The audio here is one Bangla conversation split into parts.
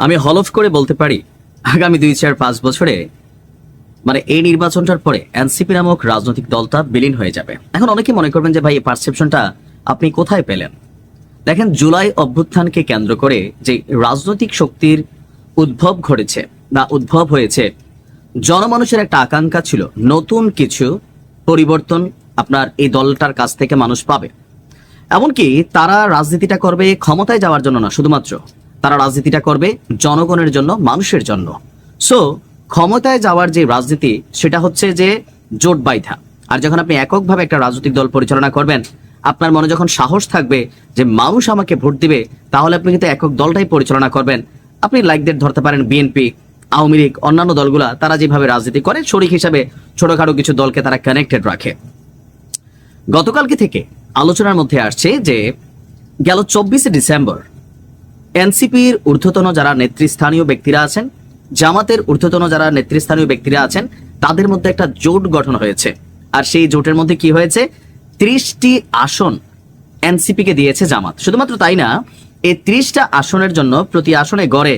আমি হলফ করে বলতে পারি আগামী 2-4-5 বছরে মানে এই নির্বাচনটার পরে এনসিপি নামক রাজনৈতিক দলটা বিলীন হয়ে যাবে। এখন অনেকে মনে করবেন যে ভাই এই পারসেপশনটা আপনি কোথায় পেলেন? দেখেন, জুলাই অভ্যুত্থানকে কেন্দ্র করে যে রাজনৈতিক শক্তির উদ্ভব ঘটেছে বা উদ্ভব হয়েছে, জনমানুষের একটা আকাঙ্ক্ষা ছিল নতুন কিছু পরিবর্তন আপনার এই দলটার কাছ থেকে মানুষ পাবে। এমনকি তারা রাজনীতিটা করবে ক্ষমতায় যাওয়ার জন্য না, শুধুমাত্র তারা রাজনীতিটা করবে জনগণের জন্য, মানুষের জন্য। সো ক্ষমতায় যাওয়ার যে রাজনীতি সেটা হচ্ছে যে জোট বাইধা। আর যখন আপনি এককভাবে একটা রাজনৈতিক দল পরিচালনা করবেন, আপনার মনে যখন সাহস থাকবে যে মানুষ আমাকে ভোট দিবে, তাহলে আপনি কিন্তু একক দলটাই পরিচালনা করবেন। আপনি লাইক দ্যাট ধরতে পারেন বিএনপি, আওয়ামী লীগ, অন্যান্য দলগুলা তারা যেভাবে রাজনীতি করে শরিক হিসাবে ছোটখাটো কিছু দলকে তারা কানেক্টেড রাখে। গতকালকে থেকে আলোচনার মধ্যে আসছে যে গেল 24শে ডিসেম্বর এনসিপির ঊর্ধ্বতন যারা নেতৃস্থানীয় ব্যক্তিরা আছেন, জামাতের ঊর্ধ্বতন যারা নেতৃস্থানীয় ব্যক্তিরা আছেন, তাদের মধ্যে একটা জোট গঠন হয়েছে। আর সেই জোটের মধ্যে কি হয়েছে? 30টি আসন এনসিপিকে দিয়েছে জামাত। শুধুমাত্র তাই না, এই 30টা আসনের জন্য প্রতি আসনে গড়ে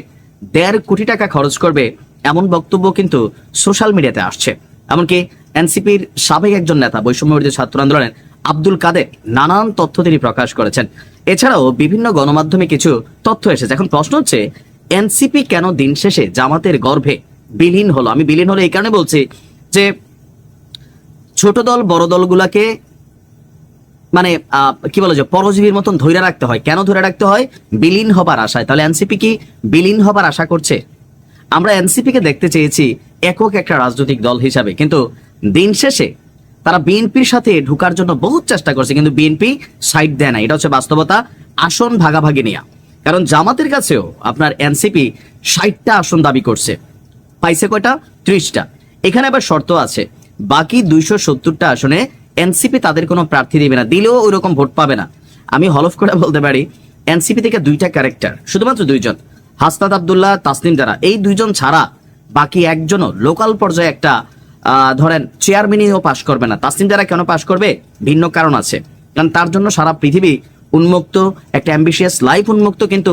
1.5 কোটি টাকা খরচ করবে, এমন বক্তব্য কিন্তু সোশ্যাল মিডিয়াতে আসছে। এমনকি এনসিপির সাবেক একজন নেতা, বৈষম্যবিরোধী ছাত্র আন্দোলনের আব্দুল কাদের, নানান তথ্য তিনি প্রকাশ করেছেন। এছাড়াও বিভিন্ন গণমাধ্যমে কিছু তথ্য এসেছে। এখন প্রশ্ন হচ্ছে, এনসিপি কেন দিন শেষে জামাতের গর্ভে বিলীন হলো? আমি বিলীন হলো এই কারণে বলছি যে ছোট দল বড় দলগুলাকে মানে কি বলে যে পরজীবীর মতন ধরে রাখতে হয়। কেন ধরে রাখতে হয়? বিলীন হবার আশায়। তাহলে এনসিপি কি বিলীন হবার আশা করছে? আমরা এনসিপিকে দেখতে চেয়েছি একক একটা রাজনৈতিক দল হিসাবে, কিন্তু দিন শেষে তারা বিএনপির সাথে ঢুকার জন্য বহুত চেষ্টা করছে, কিন্তু বিএনপি সাইড দেয় না। এটা হচ্ছে বাস্তবতা। আসন ভাগাভাগি নেয়া, কারণ জামাতের কাছেও আপনার এনসিপি 60টা আসন দাবি করছে, পাইছে কয়টা? 30টা। এখানে আবার শর্ত আছে, বাকি 270টা আসনে এনসিপি তাদের কোনো প্রার্থী দিবে না, দিলেও ওই রকম ভোট পাবে না। আমি হলফ করে বলতে পারি এনসিপি থেকে 2টা ক্যারেক্টার, শুধুমাত্র 2জন, হাসনাত আব্দুল্লাহ, তাসনিম জারা, এই 2জন ছাড়া বাকি একজনও লোকাল পর্যায়ে একটা ধরেন চেয়ারম্যানও পাশ করবে না। তাসনিম জারা কেন পাশ করবে? ভিন্ন কারণ আছে, কারণ তার জন্য সারা পৃথিবী উন্মুক্ত, একটা অ্যাম্বিশিয়াস লাইফ উন্মুক্ত, কিন্তু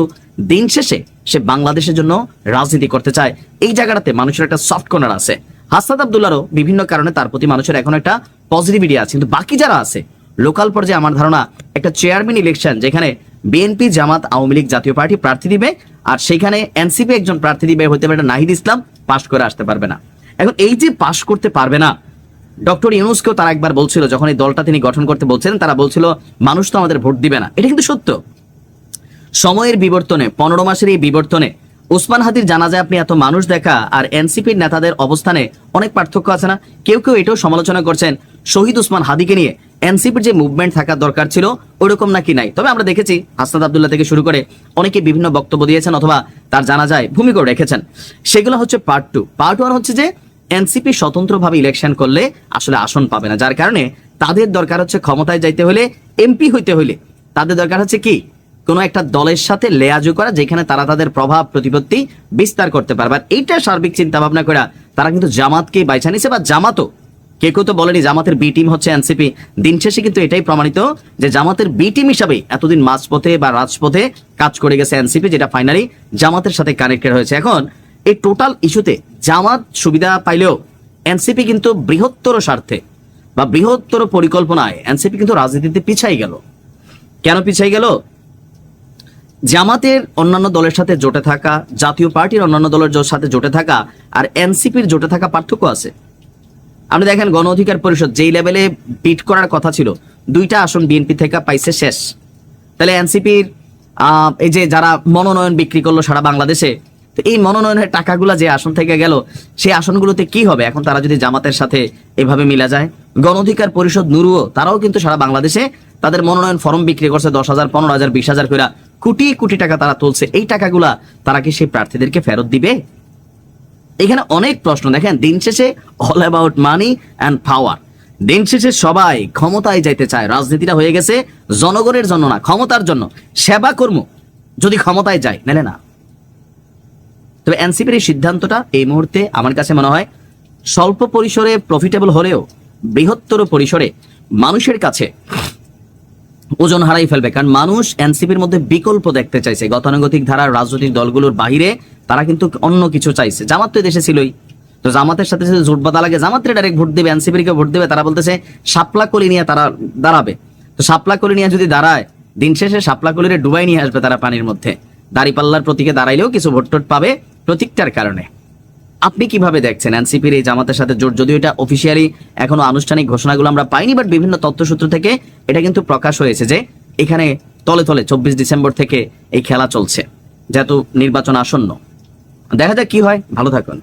দিন শেষে সে বাংলাদেশের জন্য রাজনীতি করতে চায়। এই জায়গাটাতে মানুষের একটা সফট কর্নার আছে। হাসনাত আব্দুল্লাহরও বিভিন্ন কারণে তার প্রতি মানুষের এখন একটা পজিটিভিটি আছে, কিন্তু বাকি যারা আছে লোকাল পর্যায়ে আমার ধারণা একটা চেয়ারম্যান ইলেকশন যেখানে বিএনপি, জামাত, আওয়ামী লীগ, জাতীয় পার্টি প্রার্থী দিবে, আর সেখানে এনসিপি একজন প্রার্থী দিবে, হতে পারে নাহিদ ইসলাম, পাশ করে আসতে পারবে না। এখন এই যে পাশ করতে পারবে না, ডক্টর ইউনূসকেও তারা একবার বলছিল, যখন এই দলটা তিনি গঠন করতে বলছিলেন, তারা বলছিল মানুষ তো আমাদের ভোট দিবে না। এটা কিন্তু সত্য। সময়ের বিবর্তনে, 15 মাসের এই বিবর্তনে ওসমান হাদির জানাজায় আপনি এত মানুষ দেখা আর এনসিপির নেতাদের অবস্থানে অনেক পার্থক্য আছে না? কেউ কেউ এটাও সমালোচনা করছেন শহীদ ওসমান হাদিকে নিয়ে এনসিপির যে মুভমেন্ট থাকার দরকার ছিল ওরকম নাকি নাই। তবে আমরা দেখেছি হাসনাত আব্দুল্লাহ থেকে শুরু করে অনেকে বিভিন্ন বক্তব্য দিয়েছেন অথবা তার জানাজায় ভূমিকাও রেখেছেন। সেগুলো হচ্ছে পার্ট 2। পার্ট 1 হচ্ছে যে এনসিপি স্বতন্ত্রভাবে ইলেকশন করলে আসলে আসন পাবে না, যার কারণে তাদের দরকার হচ্ছে ক্ষমতায় যাইতে হলে, এমপি হইতে হলে তাদের দরকার হচ্ছে কি কোনো একটা দলের সাথে লেয়াজু করা, যেখানে তারা তাদের প্রভাব প্রতিপত্তি বিস্তার করতে পারবে। আর এইটা সার্বিক চিন্তা ভাবনা করে তারা কিন্তু জামাতকেই বাইছা নিছে, বা জামাতও কেউ তো বলেনি জামাতের বি টিম হচ্ছে এনসিপি। দিন শেষে কিন্তু এটাই প্রমাণিত যে জামাতের বি টিম হিসাবে এতদিন মাঝপথে বা রাজপথে কাজ করে গেছে এনসিপি, যেটা ফাইনালি জামাতের সাথে কানেক্টেড হয়েছে। এখন এই টোটাল ইস্যুতে জামাত সুবিধা পাইলেও এনসিপি কিন্তু বৃহত্তর স্বার্থে বা বৃহত্তর পরিকল্পনায় এনসিপি কিন্তু রাজনীতিতে পিছাই গেল। কেন পিছাই গেল? জামাতের অন্যান্য দলের সাথে জোটে থাকা, জাতীয় পার্টির অন্যান্য দলের সাথে জোটে থাকা আর এনসিপির জোটে থাকা পার্থক্য আছে। আপনি দেখেন গণ অধিকার পরিষদ যেই লেভেলে বিট করার কথা ছিল, 2টা আসন বিএনপি থেকে পাইছে শেষ। তাহলে এনসিপির এই যে যারা মনোনয়ন বিক্রি করলো সারা বাংলাদেশে, তো এই মনোনয়নের টাকাগুলা যে আসন থেকে গেল, সেই আসনগুলোতে কি হবে এখন তারা যদি জামাতের সাথে এভাবে মিলা যায়? গণ অধিকার পরিষদ নুরুও তারাও কিন্তু সারা বাংলাদেশে তাদের মনোনয়ন ফর্ম বিক্রি করছে 10,000, 15,000, 20,000 করে, কোটি কোটি টাকা তারা তুলছে। এই টাকাগুলা তারা কি সেই প্রার্থীদেরকে ফেরত দিবে? এখানে অনেক প্রশ্ন। দেখেন, দিন শেষে all about money and power. দিন শেষে সবাই ক্ষমতায় যাইতে চায়। রাজনীতিটা হয়ে গেছে জনগণের জন্য না, ক্ষমতার জন্য। সেবা কর্ম যদি ক্ষমতায় যায়, নালে না। তবে এনসিপির এই সিদ্ধান্তটা এই মুহূর্তে আমার কাছে মনে হয় স্বল্প পরিসরে প্রফিটেবল হলেও বৃহত্তর পরিসরে মানুষের কাছে ওজন হারাই ফেলবে। কারণ মানুষ এনসিপির মধ্যে বিকল্প দেখতে চাইছে। গতানুগতিক ধারার রাজনৈতিক দলগুলোর বাহিরে তারা কিন্তু অন্য কিছু চাইছে। জামাত তো দেশে ছিলই, তো জামাতের সাথে সাথে জোট বাঁধা লাগে, জামাতের ডাইরেক্ট ভোট দেবে, এনসিপিকে ভোট দেবে। তারা বলতেছে শাপলা কলি নিয়ে তারা দাঁড়াবে। তো শাপলা কলি নিয়ে যদি দাঁড়ায়, দিন শেষে শাপলা কলিরে ডুবাই নিয়ে আসবে তারা পানির মধ্যে। দাঁড়িপাল্লার প্রতীকে দাঁড়াইলেও কিছু ভোট টোট পাবে প্রতীকটার কারণে। আপনি কিভাবে দেখছেন এনসিপির এই জামাতের সাথে জোট? যদিও এটা অফিসিয়ালি এখনো আনুষ্ঠানিক ঘোষণাগুলো আমরা পাইনি, বাট বিভিন্ন তথ্যসূত্র থেকে এটা কিন্তু প্রকাশ হয়েছে যে এখানে তলে তলে 24 ডিসেম্বর থেকে এই খেলা চলছে, যেহেতু নির্বাচন আসন্ন। দেখা যাক কি হয়। ভালো থাকুন।